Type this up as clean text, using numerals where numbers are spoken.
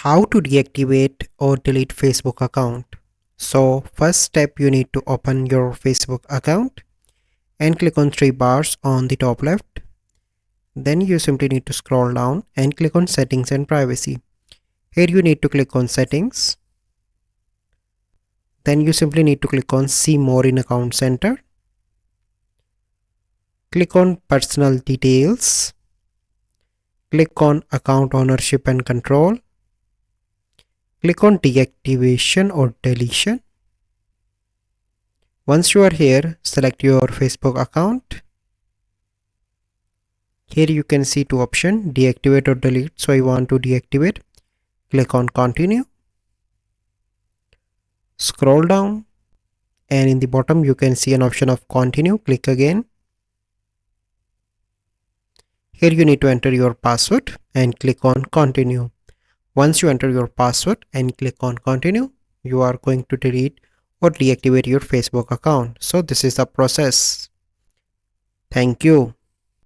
How to deactivate or delete Facebook account. So first step, you need to open your Facebook account and click on three bars on the top left. Then you simply need to scroll down and click on settings and privacy. Here you need to click on settings. Then you simply need to click on see more in account center. Click on personal details. Click on account ownership and control. Click on deactivation or deletion. Once you are here, select your Facebook account. Here you can see two options, deactivate or delete. So I want to deactivate. Click on continue. Scroll down and in the bottom you can see an option of continue. Click again. Here you need to enter your password and click on continue. Once you enter your password and click on continue, you are going to delete or deactivate your Facebook account. So this is the process. Thank you.